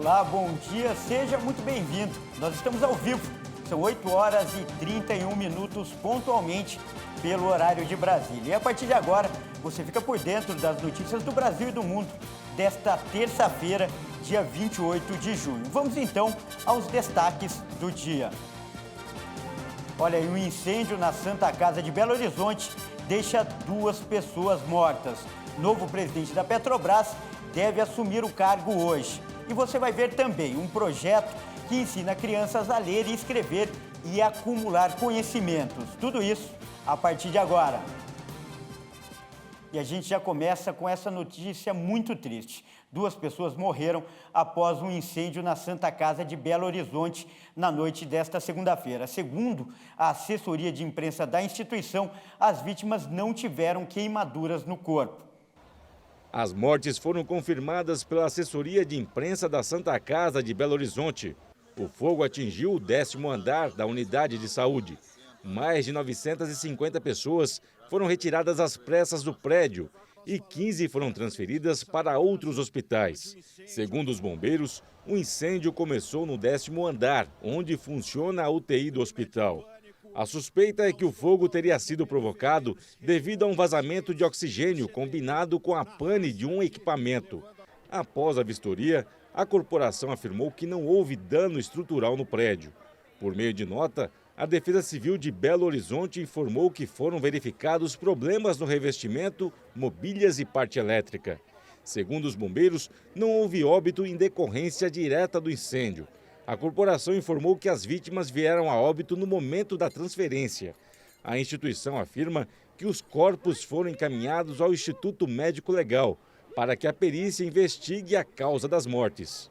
Olá, bom dia, seja muito bem-vindo. Nós estamos ao vivo, são 8 horas e 31 minutos pontualmente pelo horário de Brasília. E a partir de agora, você fica por dentro das notícias do Brasil e do mundo desta terça-feira, dia 28 de junho. Vamos então aos destaques do dia. Olha aí, um incêndio na Santa Casa de Belo Horizonte deixa 2 pessoas mortas. Novo presidente da Petrobras deve assumir o cargo hoje. E você vai ver também um projeto que ensina crianças a ler e escrever e acumular conhecimentos. Tudo isso a partir de agora. E a gente já começa com essa notícia muito triste. 2 pessoas morreram após um incêndio na Santa Casa de Belo Horizonte na noite desta segunda-feira. Segundo a assessoria de imprensa da instituição, as vítimas não tiveram queimaduras no corpo. As mortes foram confirmadas pela assessoria de imprensa da Santa Casa de Belo Horizonte. O fogo atingiu o 10º andar da unidade de saúde. Mais de 950 pessoas foram retiradas às pressas do prédio e 15 foram transferidas para outros hospitais. Segundo os bombeiros, o incêndio começou no 10º andar, onde funciona a UTI do hospital. A suspeita é que o fogo teria sido provocado devido a um vazamento de oxigênio combinado com a pane de um equipamento. Após a vistoria, a corporação afirmou que não houve dano estrutural no prédio. Por meio de nota, a Defesa Civil de Belo Horizonte informou que foram verificados problemas no revestimento, mobílias e parte elétrica. Segundo os bombeiros, não houve óbito em decorrência direta do incêndio. A corporação informou que as vítimas vieram a óbito no momento da transferência. A instituição afirma que os corpos foram encaminhados ao Instituto Médico Legal para que a perícia investigue a causa das mortes.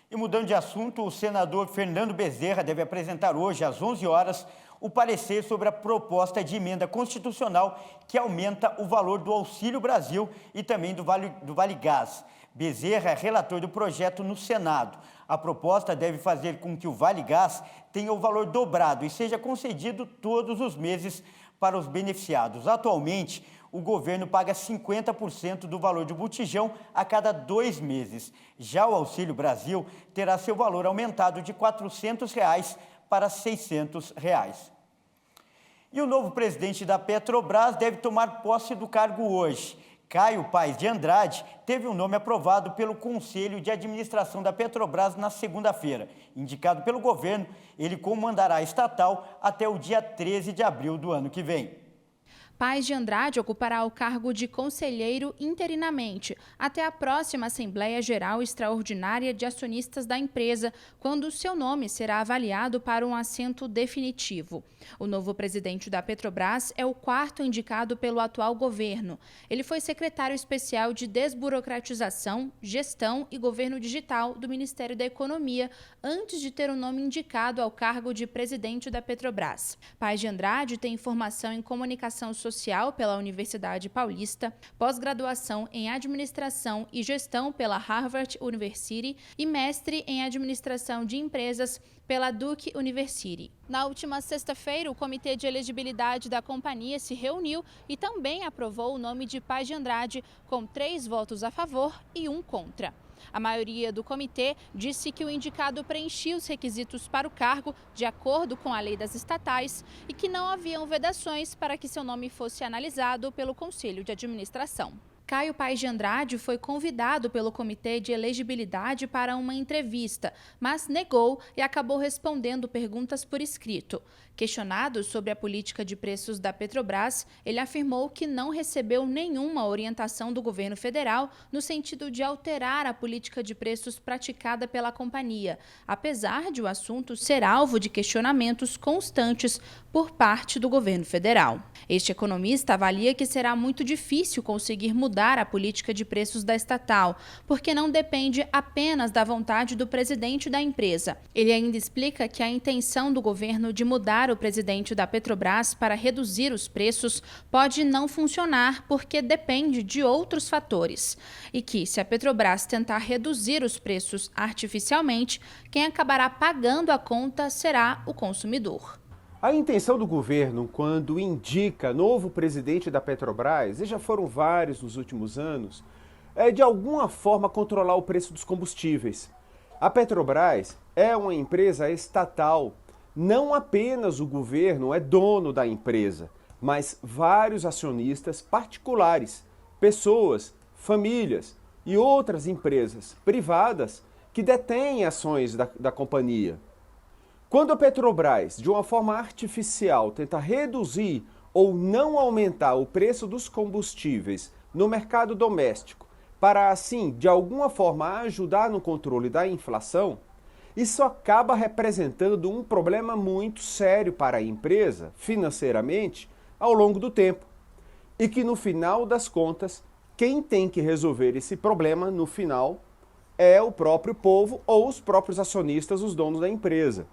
E mudando de assunto, o senador Fernando Bezerra deve apresentar hoje, às 11 horas, o parecer sobre a proposta de emenda constitucional que aumenta o valor do Auxílio Brasil e também do Vale Gás. Bezerra é relator do projeto no Senado. A proposta deve fazer com que o Vale Gás tenha o valor dobrado e seja concedido todos os meses para os beneficiados. Atualmente, o governo paga 50% do valor do botijão a cada 2 meses. Já o Auxílio Brasil terá seu valor aumentado de R$ 400 para R$ 600. E o novo presidente da Petrobras deve tomar posse do cargo hoje. Caio Paes de Andrade teve o nome aprovado pelo Conselho de Administração da Petrobras na segunda-feira. Indicado pelo governo, ele comandará a estatal até o dia 13 de abril do ano que vem. Paes de Andrade ocupará o cargo de conselheiro interinamente até a próxima Assembleia Geral Extraordinária de Acionistas da empresa, quando seu nome será avaliado para um assento definitivo. O novo presidente da Petrobras é o 4º indicado pelo atual governo. Ele foi secretário especial de Desburocratização, Gestão e Governo Digital do Ministério da Economia, antes de ter o nome indicado ao cargo de presidente da Petrobras. Paes de Andrade tem formação em comunicação social pela Universidade Paulista, pós-graduação em Administração e Gestão pela Harvard University e mestre em Administração de Empresas pela Duke University. Na última sexta-feira, o Comitê de Elegibilidade da companhia se reuniu e também aprovou o nome de Paes de Andrade, com 3 votos a favor e 1 contra. A maioria do comitê disse que o indicado preenchia os requisitos para o cargo, de acordo com a lei das estatais, e que não haviam vedações para que seu nome fosse analisado pelo Conselho de Administração. Caio Paes de Andrade foi convidado pelo Comitê de Elegibilidade para uma entrevista, mas negou e acabou respondendo perguntas por escrito. Questionado sobre a política de preços da Petrobras, ele afirmou que não recebeu nenhuma orientação do governo federal no sentido de alterar a política de preços praticada pela companhia, apesar de o assunto ser alvo de questionamentos constantes por parte do governo federal. Este economista avalia que será muito difícil conseguir mudar a política de preços da estatal, porque não depende apenas da vontade do presidente da empresa. Ele ainda explica que a intenção do governo de mudar o presidente da Petrobras para reduzir os preços pode não funcionar porque depende de outros fatores. E que, se a Petrobras tentar reduzir os preços artificialmente, quem acabará pagando a conta será o consumidor. A intenção do governo, quando indica novo presidente da Petrobras, e já foram vários nos últimos anos, é de alguma forma controlar o preço dos combustíveis. A Petrobras é uma empresa estatal. Não apenas o governo é dono da empresa, mas vários acionistas particulares, pessoas, famílias e outras empresas privadas que detêm ações da companhia. Quando a Petrobras, de uma forma artificial, tenta reduzir ou não aumentar o preço dos combustíveis no mercado doméstico, para assim, de alguma forma, ajudar no controle da inflação, isso acaba representando um problema muito sério para a empresa, financeiramente, ao longo do tempo. E que, no final das contas, quem tem que resolver esse problema, no final, é o próprio povo ou os próprios acionistas, os donos da empresa.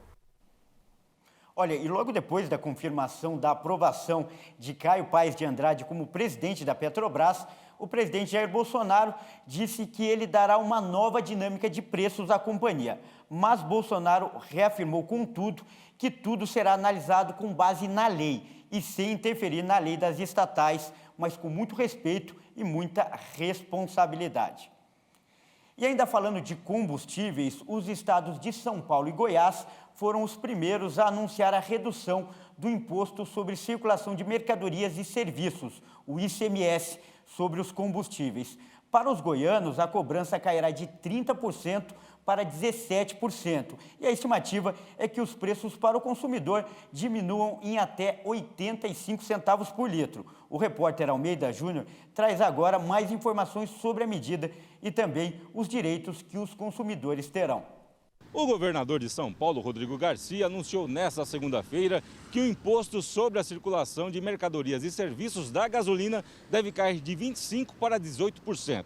Olha, e logo depois da confirmação da aprovação de Caio Paes de Andrade como presidente da Petrobras, o presidente Jair Bolsonaro disse que ele dará uma nova dinâmica de preços à companhia. Mas Bolsonaro reafirmou, contudo, que tudo será analisado com base na lei e sem interferir na lei das estatais, mas com muito respeito e muita responsabilidade. E ainda falando de combustíveis, os estados de São Paulo e Goiás foram os primeiros a anunciar a redução do Imposto sobre Circulação de Mercadorias e Serviços, o ICMS, sobre os combustíveis. Para os goianos, a cobrança cairá de 30% para 17%. E a estimativa é que os preços para o consumidor diminuam em até 85 centavos por litro. O repórter Almeida Júnior traz agora mais informações sobre a medida e também os direitos que os consumidores terão. O governador de São Paulo, Rodrigo Garcia, anunciou nesta segunda-feira que o imposto sobre a circulação de mercadorias e serviços da gasolina deve cair de 25% para 18%.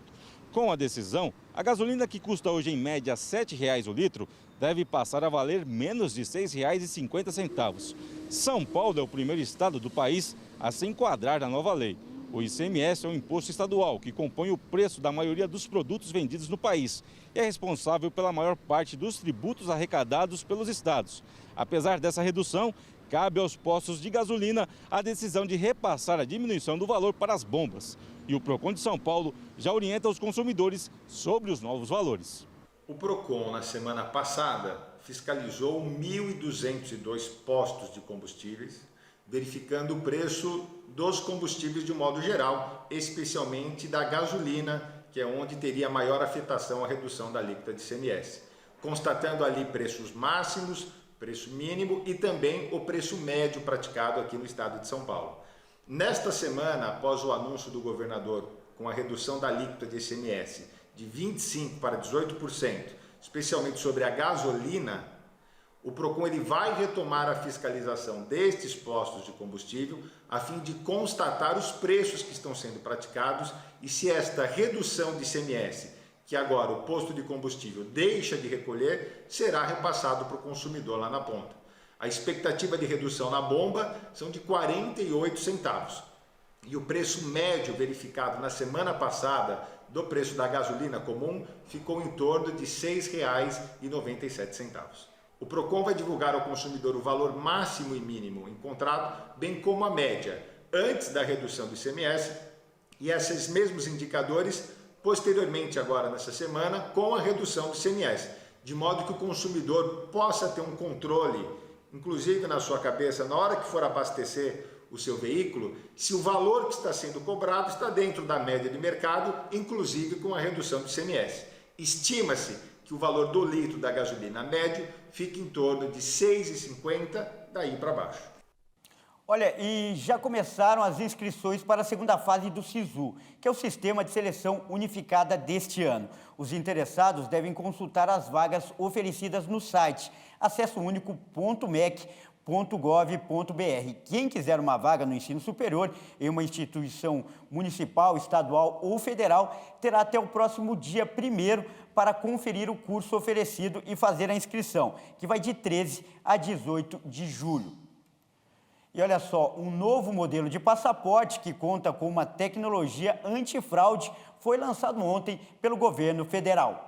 Com a decisão, a gasolina, que custa hoje em média R$ 7,00 o litro, deve passar a valer menos de R$ 6,50. São Paulo é o primeiro estado do país a se enquadrar na nova lei. O ICMS é um imposto estadual que compõe o preço da maioria dos produtos vendidos no país e é responsável pela maior parte dos tributos arrecadados pelos estados. Apesar dessa redução, cabe aos postos de gasolina a decisão de repassar a diminuição do valor para as bombas. E o Procon de São Paulo já orienta os consumidores sobre os novos valores. O Procon, na semana passada, fiscalizou 1.202 postos de combustíveis, verificando o preço dos combustíveis de modo geral, especialmente da gasolina, que é onde teria maior afetação a redução da alíquota de ICMS, constatando ali preços máximos, preço mínimo e também o preço médio praticado aqui no estado de São Paulo. Nesta semana, após o anúncio do governador com a redução da alíquota de ICMS de 25% para 18%, especialmente sobre a gasolina, o Procon ele vai retomar a fiscalização destes postos de combustível a fim de constatar os preços que estão sendo praticados e se esta redução de ICMS, que agora o posto de combustível deixa de recolher, será repassado para o consumidor lá na ponta. A expectativa de redução na bomba são de 48 centavos. E o preço médio verificado na semana passada do preço da gasolina comum ficou em torno de R$ 6,97. O Procon vai divulgar ao consumidor o valor máximo e mínimo encontrado, bem como a média, antes da redução do ICMS, e esses mesmos indicadores, posteriormente agora nessa semana, com a redução do ICMS, de modo que o consumidor possa ter um controle, inclusive na sua cabeça, na hora que for abastecer o seu veículo, se o valor que está sendo cobrado está dentro da média de mercado, inclusive com a redução do ICMS. Estima-se que o valor do litro da gasolina médio fique em torno de R$ 6,50, daí para baixo. Olha, e já começaram as inscrições para a segunda fase do SISU, que é o Sistema de Seleção Unificada deste ano. Os interessados devem consultar as vagas oferecidas no site acessounico.mec.gov.br. Quem quiser uma vaga no ensino superior em uma instituição municipal, estadual ou federal, terá até o próximo dia 1º para conferir o curso oferecido e fazer a inscrição, que vai de 13 a 18 de julho. E olha só, um novo modelo de passaporte que conta com uma tecnologia antifraude foi lançado ontem pelo governo federal.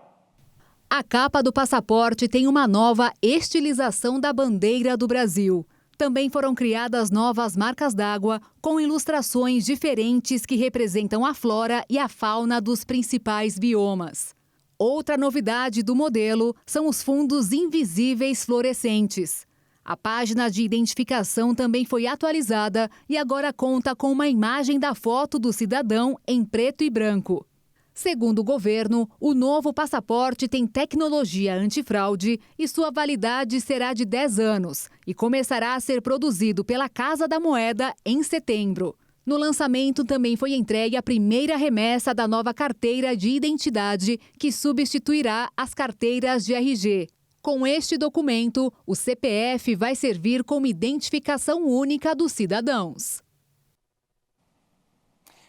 A capa do passaporte tem uma nova estilização da bandeira do Brasil. Também foram criadas novas marcas d'água com ilustrações diferentes que representam a flora e a fauna dos principais biomas. Outra novidade do modelo são os fundos invisíveis fluorescentes. A página de identificação também foi atualizada e agora conta com uma imagem da foto do cidadão em preto e branco. Segundo o governo, o novo passaporte tem tecnologia antifraude e sua validade será de 10 anos e começará a ser produzido pela Casa da Moeda em setembro. No lançamento também foi entregue a primeira remessa da nova carteira de identidade, que substituirá as carteiras de RG. Com este documento, o CPF vai servir como identificação única dos cidadãos.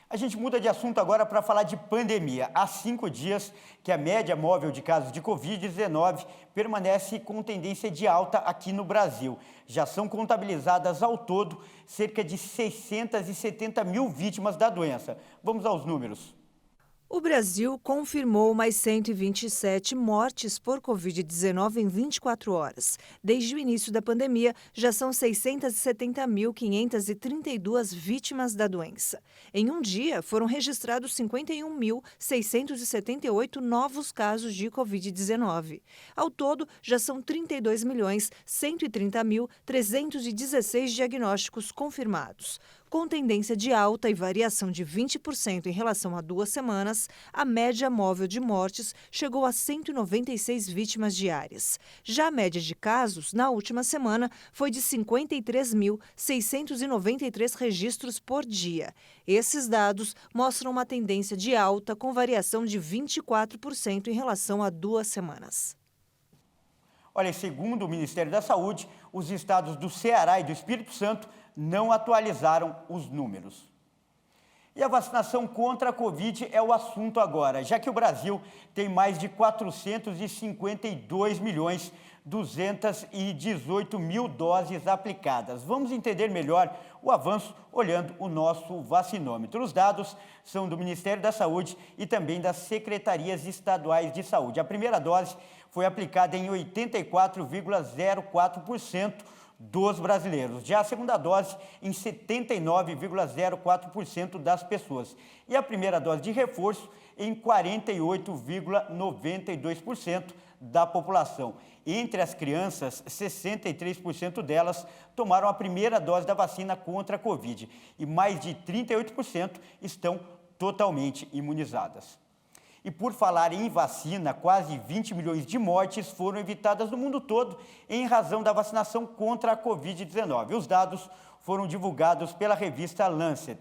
A gente muda de assunto agora para falar de pandemia. Há 5 dias que a média móvel de casos de Covid-19 permanece com tendência de alta aqui no Brasil. Já são contabilizadas ao todo cerca de 670 mil vítimas da doença. Vamos aos números. O Brasil confirmou mais 127 mortes por Covid-19 em 24 horas. Desde o início da pandemia, já são 670.532 vítimas da doença. Em um dia, foram registrados 51.678 novos casos de Covid-19. Ao todo, já são 32.130.316 diagnósticos confirmados. Com tendência de alta e variação de 20% em relação a 2 semanas, a média móvel de mortes chegou a 196 vítimas diárias. Já a média de casos, na última semana, foi de 53.693 registros por dia. Esses dados mostram uma tendência de alta com variação de 24% em relação a 2 semanas. Olha, segundo o Ministério da Saúde, os estados do Ceará e do Espírito Santo não atualizaram os números. E a vacinação contra a Covid é o assunto agora, já que o Brasil tem mais de 452.218.000 doses aplicadas. Vamos entender melhor o avanço olhando o nosso vacinômetro. Os dados são do Ministério da Saúde e também das secretarias estaduais de saúde. A primeira dose foi aplicada em 84,04% dos brasileiros. Já a segunda dose em 79,04% das pessoas. E a primeira dose de reforço em 48,92% da população. Entre as crianças, 63% delas tomaram a primeira dose da vacina contra a Covid e mais de 38% estão totalmente imunizadas. E por falar em vacina, quase 20 milhões de mortes foram evitadas no mundo todo em razão da vacinação contra a Covid-19. Os dados foram divulgados pela revista Lancet.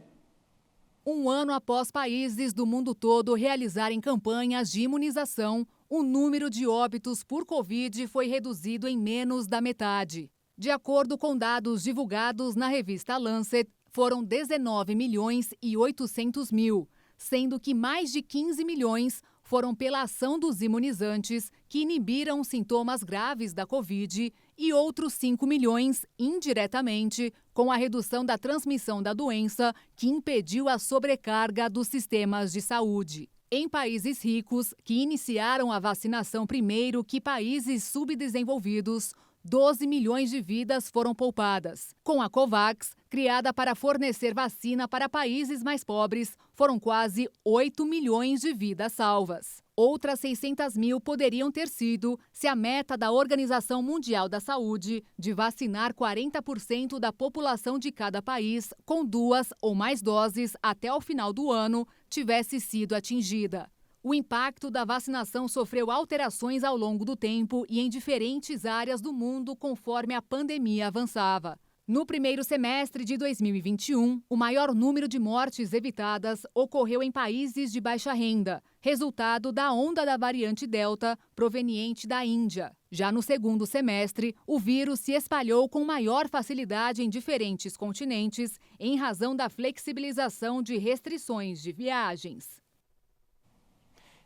Um ano após países do mundo todo realizarem campanhas de imunização, o número de óbitos por Covid foi reduzido em menos da metade. De acordo com dados divulgados na revista Lancet, foram 19.800.000. Sendo que mais de 15 milhões foram pela ação dos imunizantes que inibiram sintomas graves da Covid e outros 5 milhões, indiretamente, com a redução da transmissão da doença que impediu a sobrecarga dos sistemas de saúde. Em países ricos, que iniciaram a vacinação primeiro que países subdesenvolvidos, 12 milhões de vidas foram poupadas. Com a COVAX, criada para fornecer vacina para países mais pobres, foram quase 8 milhões de vidas salvas. Outras 600 mil poderiam ter sido se a meta da Organização Mundial da Saúde de vacinar 40% da população de cada país com 2 ou mais doses até o final do ano tivesse sido atingida. O impacto da vacinação sofreu alterações ao longo do tempo e em diferentes áreas do mundo conforme a pandemia avançava. No primeiro semestre de 2021, o maior número de mortes evitadas ocorreu em países de baixa renda, resultado da onda da variante Delta proveniente da Índia. Já no segundo semestre, o vírus se espalhou com maior facilidade em diferentes continentes em razão da flexibilização de restrições de viagens.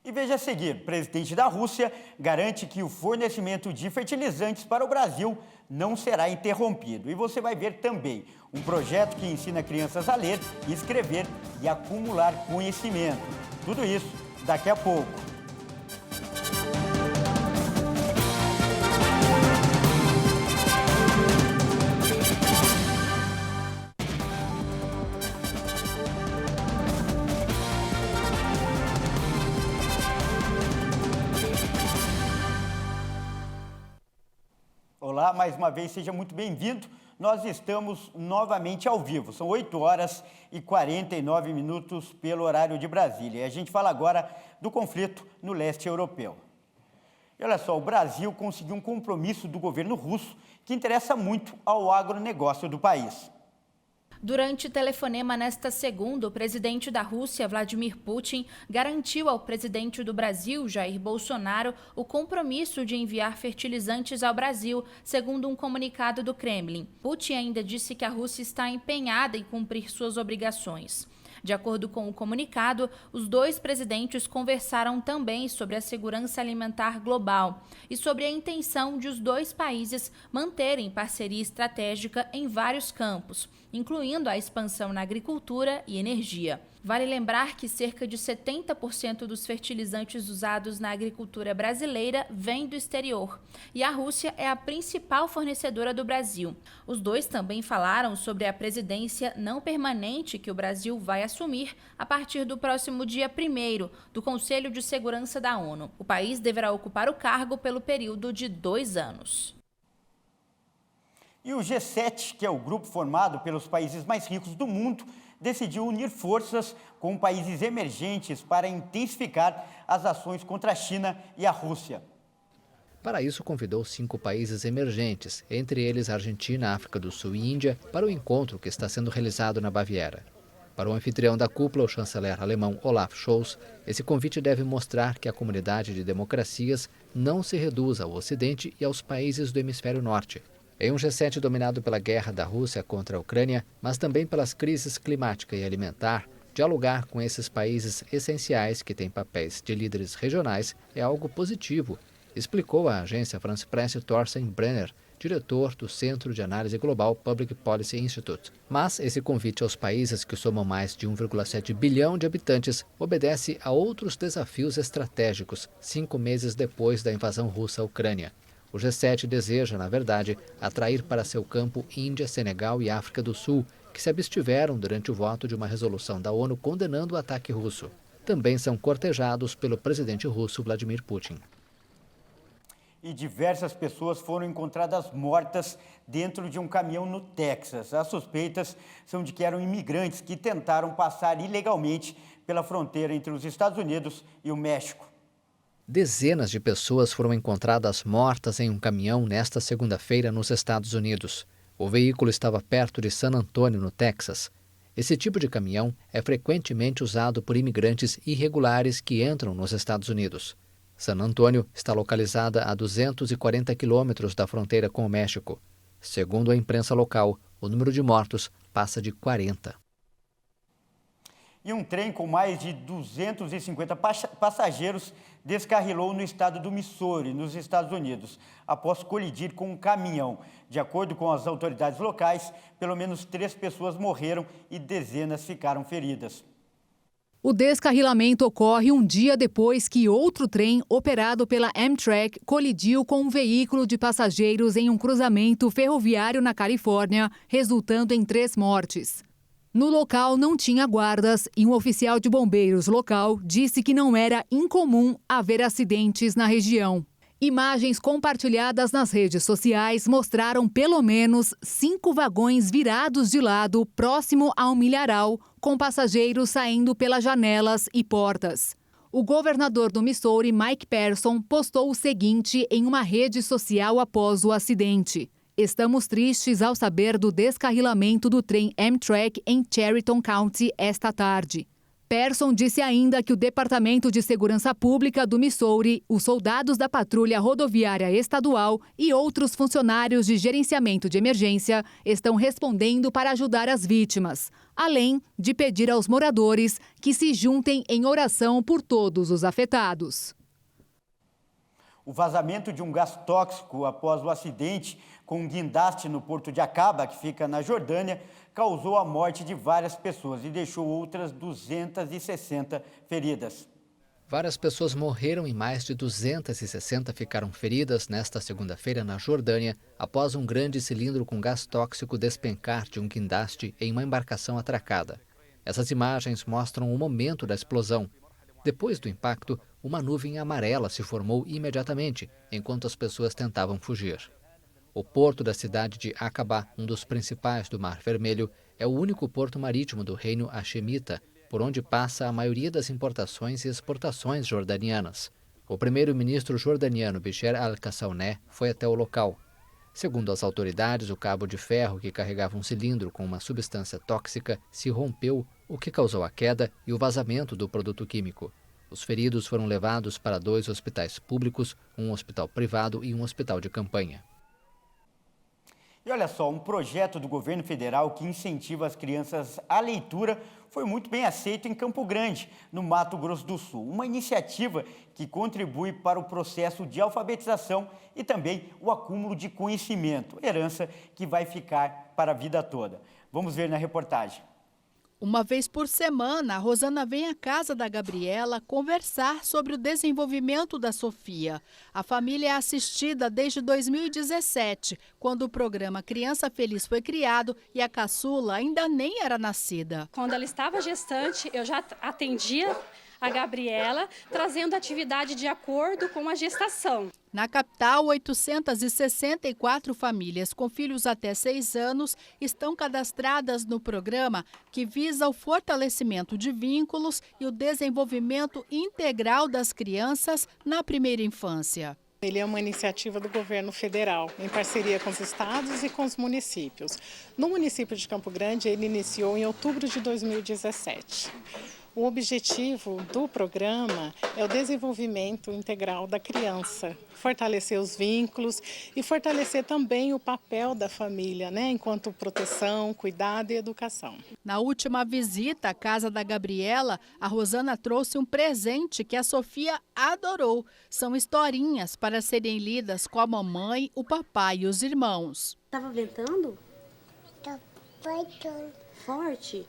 E veja a seguir, o presidente da Rússia garante que o fornecimento de fertilizantes para o Brasil não será interrompido. E você vai ver também um projeto que ensina crianças a ler, escrever e acumular conhecimento. Tudo isso daqui a pouco. Olá, mais uma vez, seja muito bem-vindo. Nós estamos novamente ao vivo, são 8h49 pelo horário de Brasília. E a gente fala agora do conflito no leste europeu. E olha só, o Brasil conseguiu um compromisso do governo russo que interessa muito ao agronegócio do país. Durante telefonema nesta segunda, o presidente da Rússia, Vladimir Putin, garantiu ao presidente do Brasil, Jair Bolsonaro, o compromisso de enviar fertilizantes ao Brasil, segundo um comunicado do Kremlin. Putin ainda disse que a Rússia está empenhada em cumprir suas obrigações. De acordo com o comunicado, os dois presidentes conversaram também sobre a segurança alimentar global e sobre a intenção de os dois países manterem parceria estratégica em vários campos, incluindo a expansão na agricultura e energia. Vale lembrar que cerca de 70% dos fertilizantes usados na agricultura brasileira vêm do exterior e a Rússia é a principal fornecedora do Brasil. Os dois também falaram sobre a presidência não permanente que o Brasil vai assumir a partir do próximo dia 1º do Conselho de Segurança da ONU. O país deverá ocupar o cargo pelo período de 2 anos. E o G7, que é o grupo formado pelos países mais ricos do mundo, decidiu unir forças com países emergentes para intensificar as ações contra a China e a Rússia. Para isso, convidou 5 países emergentes, entre eles Argentina, África do Sul e Índia, para o encontro que está sendo realizado na Baviera. Para o anfitrião da cúpula, o chanceler alemão Olaf Scholz, esse convite deve mostrar que a comunidade de democracias não se reduz ao Ocidente e aos países do hemisfério norte. Em um G7 dominado pela guerra da Rússia contra a Ucrânia, mas também pelas crises climática e alimentar, dialogar com esses países essenciais que têm papéis de líderes regionais é algo positivo, explicou a agência France Presse Thorsten Brenner, diretor do Centro de Análise Global Public Policy Institute. Mas esse convite aos países que somam mais de 1,7 bilhão de habitantes obedece a outros desafios estratégicos, 5 meses depois da invasão russa à Ucrânia. O G7 deseja, na verdade, atrair para seu campo Índia, Senegal e África do Sul, que se abstiveram durante o voto de uma resolução da ONU condenando o ataque russo. Também são cortejados pelo presidente russo Vladimir Putin. E diversas pessoas foram encontradas mortas dentro de um caminhão no Texas. As suspeitas são de que eram imigrantes que tentaram passar ilegalmente pela fronteira entre os Estados Unidos e o México. Dezenas de pessoas foram encontradas mortas em um caminhão nesta segunda-feira nos Estados Unidos. O veículo estava perto de San Antonio, no Texas. Esse tipo de caminhão é frequentemente usado por imigrantes irregulares que entram nos Estados Unidos. San Antonio está localizada a 240 quilômetros da fronteira com o México. Segundo a imprensa local, o número de mortos passa de 40. E um trem com mais de 250 passageiros descarrilou no estado do Missouri, nos Estados Unidos, após colidir com um caminhão. De acordo com as autoridades locais, pelo menos 3 pessoas morreram e dezenas ficaram feridas. O descarrilamento ocorre um dia depois que outro trem, operado pela Amtrak, colidiu com um veículo de passageiros em um cruzamento ferroviário na Califórnia, resultando em 3 mortes. No local não tinha guardas e um oficial de bombeiros local disse que não era incomum haver acidentes na região. Imagens compartilhadas nas redes sociais mostraram pelo menos 5 vagões virados de lado próximo a um milharal, com passageiros saindo pelas janelas e portas. O governador do Missouri, Mike Parson, postou o seguinte em uma rede social após o acidente: "Estamos tristes ao saber do descarrilamento do trem Amtrak em Chariton County esta tarde." Parson disse ainda que o Departamento de Segurança Pública do Missouri, os soldados da Patrulha Rodoviária Estadual e outros funcionários de gerenciamento de emergência estão respondendo para ajudar as vítimas, além de pedir aos moradores que se juntem em oração por todos os afetados. O vazamento de um gás tóxico após o acidente com um guindaste no porto de Aqaba, que fica na Jordânia, causou a morte de várias pessoas e deixou outras 260 feridas. Várias pessoas morreram e mais de 260 ficaram feridas nesta segunda-feira na Jordânia, após um grande cilindro com gás tóxico despencar de um guindaste em uma embarcação atracada. Essas imagens mostram o momento da explosão. Depois do impacto, uma nuvem amarela se formou imediatamente, enquanto as pessoas tentavam fugir. O porto da cidade de Aqaba, um dos principais do Mar Vermelho, é o único porto marítimo do Reino Hashemita, por onde passa a maioria das importações e exportações jordanianas. O primeiro-ministro jordaniano Bisher al-Qassauné foi até o local. Segundo as autoridades, o cabo de ferro que carregava um cilindro com uma substância tóxica se rompeu, o que causou a queda e o vazamento do produto químico. Os feridos foram levados para 2 hospitais públicos, um hospital privado e um hospital de campanha. E olha só, um projeto do governo federal que incentiva as crianças à leitura foi muito bem aceito em Campo Grande, no Mato Grosso do Sul. Uma iniciativa que contribui para o processo de alfabetização e também o acúmulo de conhecimento, herança que vai ficar para a vida toda. Vamos ver na reportagem. Uma vez por semana, a Rosana vem à casa da Gabriela conversar sobre o desenvolvimento da Sofia. A família é assistida desde 2017, quando o programa Criança Feliz foi criado e a caçula ainda nem era nascida. Quando ela estava gestante, eu já atendia a Gabriela, trazendo atividade de acordo com a gestação. Na capital, 864 famílias com filhos até 6 anos estão cadastradas no programa que visa o fortalecimento de vínculos e o desenvolvimento integral das crianças na primeira infância. Ele é uma iniciativa do governo federal, em parceria com os estados e com os municípios. No município de Campo Grande, ele iniciou em outubro de 2017. O objetivo do programa é o desenvolvimento integral da criança, fortalecer os vínculos e fortalecer também o papel da família, enquanto proteção, cuidado e educação. Na última visita à casa da Gabriela, a Rosana trouxe um presente que a Sofia adorou. São historinhas para serem lidas com a mamãe, o papai e os irmãos. Estava ventando? Tá ventando. Forte?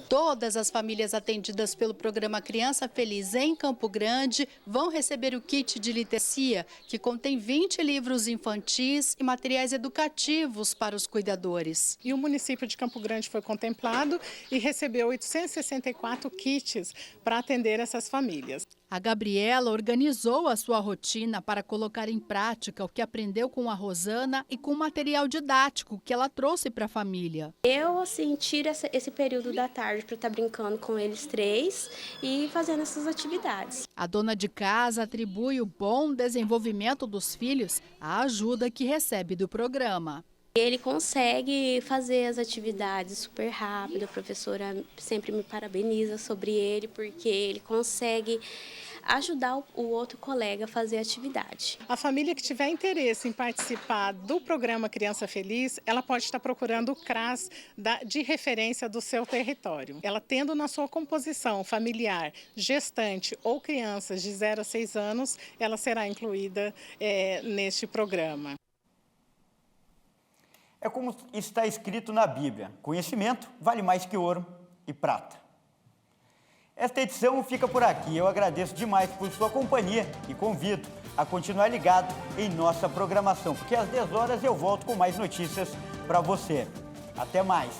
Todas as famílias atendidas pelo programa Criança Feliz em Campo Grande vão receber o kit de literacia, que contém 20 livros infantis e materiais educativos para os cuidadores. E o município de Campo Grande foi contemplado e recebeu 864 kits para atender essas famílias. A Gabriela organizou a sua rotina para colocar em prática o que aprendeu com a Rosana e com o material didático que ela trouxe para a família. Eu, tiro esse período da tarde para estar brincando com eles 3 e fazendo essas atividades. A dona de casa atribui o bom desenvolvimento dos filhos à ajuda que recebe do programa. Ele consegue fazer as atividades super rápido, a professora sempre me parabeniza sobre ele, porque ele consegue ajudar o outro colega a fazer a atividade. A família que tiver interesse em participar do programa Criança Feliz, ela pode estar procurando o CRAS de referência do seu território. Ela tendo na sua composição familiar, gestante ou crianças de 0 a 6 anos, ela será incluída neste programa. É como está escrito na Bíblia: conhecimento vale mais que ouro e prata. Esta edição fica por aqui. Eu agradeço demais por sua companhia e convido a continuar ligado em nossa programação, porque às 10 horas eu volto com mais notícias para você. Até mais!